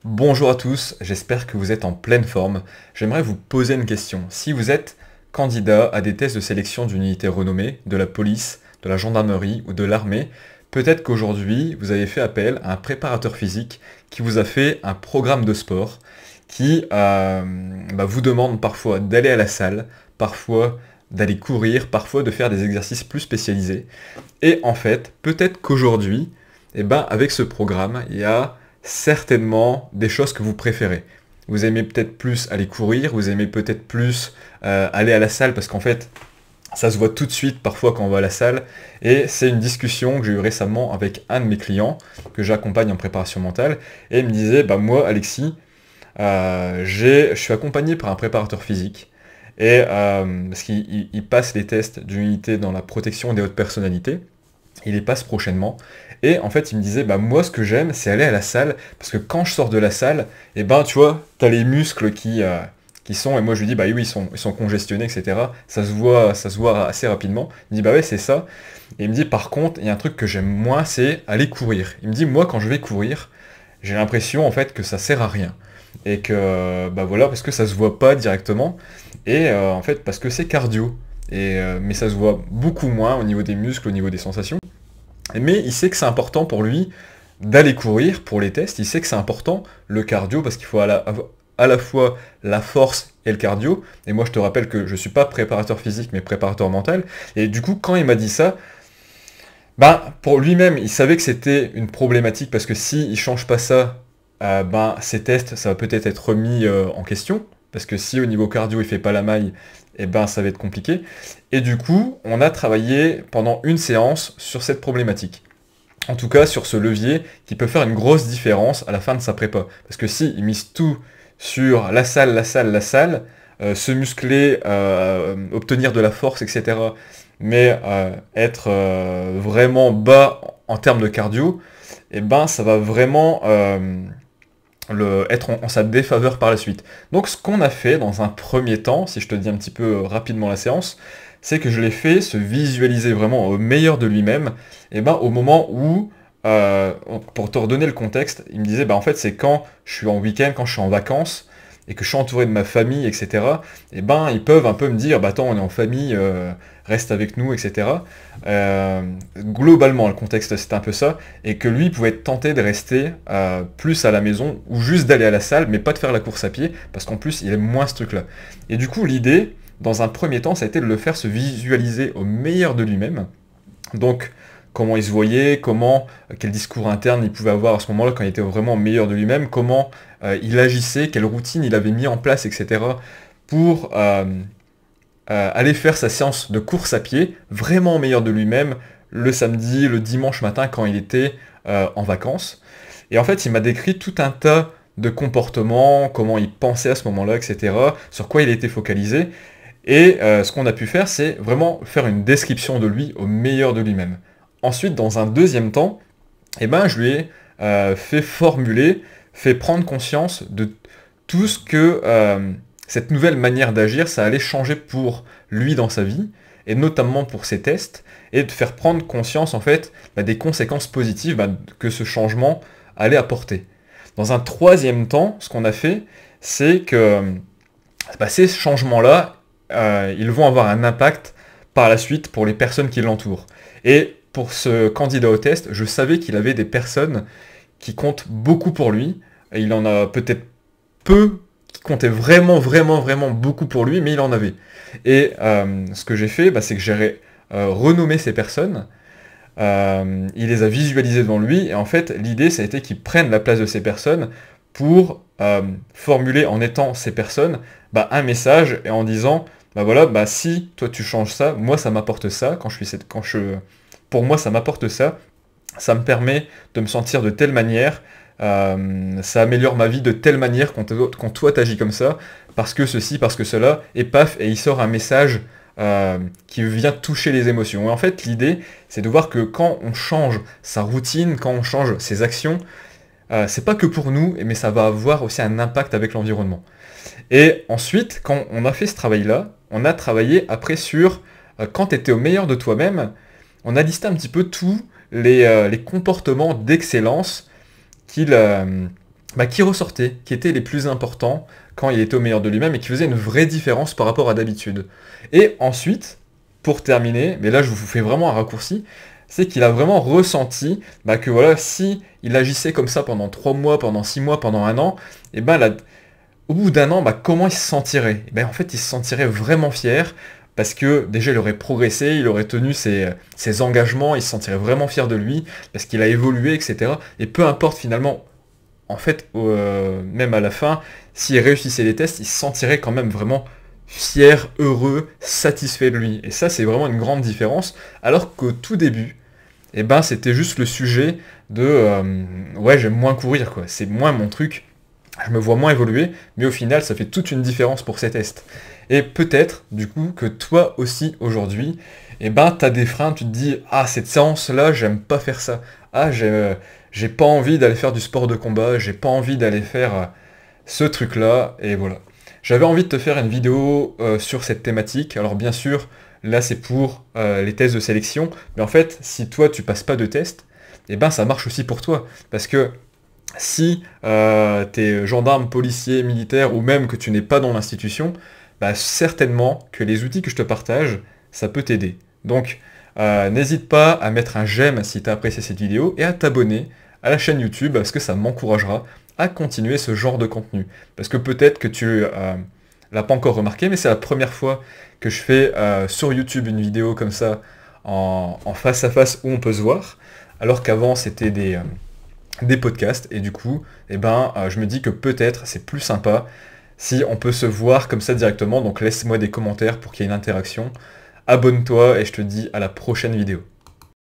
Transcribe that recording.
Bonjour à tous, j'espère que vous êtes en pleine forme. J'aimerais vous poser une question. Si vous êtes candidat à des tests de sélection d'une unité renommée, de la police, de la gendarmerie ou de l'armée, peut-être qu'aujourd'hui vous avez fait appel à un préparateur physique qui vous a fait un programme de sport qui vous demande parfois d'aller à la salle, parfois d'aller courir, parfois de faire des exercices plus spécialisés. Et en fait, peut-être qu'aujourd'hui, avec ce programme, il y a certainement des choses que vous préférez. Vous aimez peut-être plus aller courir, vous aimez peut-être plus aller à la salle parce qu'en fait, ça se voit tout de suite parfois quand on va à la salle. Et c'est une discussion que j'ai eue récemment avec un de mes clients que j'accompagne en préparation mentale. Et il me disait, moi Alexis, je suis accompagné par un préparateur physique. Et parce qu'il passe les tests d'unité dans la protection des hautes personnalités. Il les passe prochainement. Et en fait, il me disait, moi, ce que j'aime, c'est aller à la salle, parce que quand je sors de la salle, tu vois, t'as les muscles qui sont, et moi je lui dis, oui, ils sont congestionnés, etc. Ça se voit assez rapidement. Il me dit, ouais, c'est ça. Et il me dit, par contre, il y a un truc que j'aime moins, c'est aller courir. Il me dit, moi, quand je vais courir, j'ai l'impression, en fait, que ça sert à rien. Et que, voilà, parce que ça se voit pas directement, et en fait, parce que c'est cardio. Mais ça se voit beaucoup moins au niveau des muscles, au niveau des sensations. Mais il sait que c'est important pour lui d'aller courir pour les tests. Il sait que c'est important le cardio parce qu'il faut à la fois la force et le cardio. Et moi, je te rappelle que je ne suis pas préparateur physique, mais préparateur mental. Et du coup, quand il m'a dit ça, pour lui-même, il savait que c'était une problématique parce que s'il ne change pas ça, ces tests, ça va peut-être être remis en question. Parce que si au niveau cardio, il fait pas la maille, ça va être compliqué. Et du coup, on a travaillé pendant une séance sur cette problématique. En tout cas, sur ce levier qui peut faire une grosse différence à la fin de sa prépa. Parce que si il mise tout sur la salle, se muscler, obtenir de la force, etc., mais être vraiment bas en termes de cardio, ça va vraiment être en sa défaveur par la suite. Donc ce qu'on a fait dans un premier temps, si je te dis un petit peu rapidement la séance, c'est que je l'ai fait se visualiser vraiment au meilleur de lui-même, au moment où, pour te redonner le contexte, il me disait, en fait c'est quand je suis en week-end, quand je suis en vacances, et que je suis entouré de ma famille, etc., ils peuvent un peu me dire, attends, on est en famille, reste avec nous, etc. Globalement, le contexte, c'était un peu ça, et que lui pouvait être tenté de rester plus à la maison, ou juste d'aller à la salle, mais pas de faire la course à pied, parce qu'en plus, il aime moins ce truc-là. Et du coup, l'idée, dans un premier temps, ça a été de le faire se visualiser au meilleur de lui-même. Donc, comment il se voyait, quel discours interne il pouvait avoir à ce moment-là quand il était vraiment au meilleur de lui-même, comment il agissait, quelle routine il avait mis en place, etc. pour aller faire sa séance de course à pied, vraiment au meilleur de lui-même, le samedi, le dimanche matin quand il était en vacances. Et en fait, il m'a décrit tout un tas de comportements, comment il pensait à ce moment-là, etc., sur quoi il était focalisé. Et ce qu'on a pu faire, c'est vraiment faire une description de lui au meilleur de lui-même. Ensuite, dans un deuxième temps, je lui ai fait prendre conscience de tout ce que cette nouvelle manière d'agir, ça allait changer pour lui dans sa vie, et notamment pour ses tests, et de faire prendre conscience en fait des conséquences positives que ce changement allait apporter. Dans un troisième temps, ce qu'on a fait, c'est que ces changements-là, ils vont avoir un impact par la suite pour les personnes qui l'entourent. Et pour ce candidat au test, je savais qu'il avait des personnes qui comptent beaucoup pour lui, et il en a peut-être peu qui comptaient vraiment, vraiment, vraiment beaucoup pour lui, mais il en avait. Et ce que j'ai fait, c'est que j'ai renommé ces personnes, il les a visualisées devant lui, et en fait, l'idée, ça a été qu'il prenne la place de ces personnes pour formuler en étant ces personnes un message et en disant si toi tu changes ça, moi ça m'apporte ça, pour moi ça m'apporte ça, ça me permet de me sentir de telle manière, ça améliore ma vie de telle manière quand toi t'agis comme ça, parce que ceci, parce que cela, et paf, et il sort un message qui vient toucher les émotions. Et en fait, l'idée, c'est de voir que quand on change sa routine, quand on change ses actions, c'est pas que pour nous, mais ça va avoir aussi un impact avec l'environnement. Et ensuite, quand on a fait ce travail-là, on a travaillé après sur quand tu étais au meilleur de toi-même, on a listé un petit peu tous les comportements d'excellence qu'il qui ressortaient, qui étaient les plus importants quand il était au meilleur de lui-même et qui faisaient une vraie différence par rapport à d'habitude. Et ensuite, pour terminer, mais là je vous fais vraiment un raccourci, c'est qu'il a vraiment ressenti que voilà, si il agissait comme ça pendant 3 mois, pendant 6 mois, pendant un an, et au bout d'un an, comment il se sentirait? En fait, il se sentirait vraiment fier, parce que déjà il aurait progressé, il aurait tenu ses engagements, il se sentirait vraiment fier de lui, parce qu'il a évolué, etc. Et peu importe finalement, en fait, même à la fin, s'il réussissait les tests, il se sentirait quand même vraiment fier, heureux, satisfait de lui. Et ça, c'est vraiment une grande différence. Alors qu'au tout début, c'était juste le sujet de ouais, j'aime moins courir, quoi. C'est moins mon truc. Je me vois moins évoluer, mais au final, ça fait toute une différence pour ces tests. Et peut-être, du coup, que toi aussi, aujourd'hui, t'as des freins, tu te dis, ah, cette séance-là, j'aime pas faire ça. Ah, j'ai pas envie d'aller faire du sport de combat, j'ai pas envie d'aller faire ce truc-là, et voilà. J'avais envie de te faire une vidéo sur cette thématique. Alors bien sûr, là c'est pour les tests de sélection, mais en fait, si toi tu passes pas de test, ça marche aussi pour toi. Parce que si t'es gendarme, policier, militaire, ou même que tu n'es pas dans l'institution, certainement que les outils que je te partage, ça peut t'aider. Donc, n'hésite pas à mettre un j'aime si tu as apprécié cette vidéo et à t'abonner à la chaîne YouTube parce que ça m'encouragera à continuer ce genre de contenu. Parce que peut-être que tu l'as pas encore remarqué, mais c'est la première fois que je fais sur YouTube une vidéo comme ça en face à face où on peut se voir, alors qu'avant c'était des podcasts, et du coup, je me dis que peut-être c'est plus sympa si on peut se voir comme ça directement, donc laisse-moi des commentaires pour qu'il y ait une interaction. Abonne-toi et je te dis à la prochaine vidéo.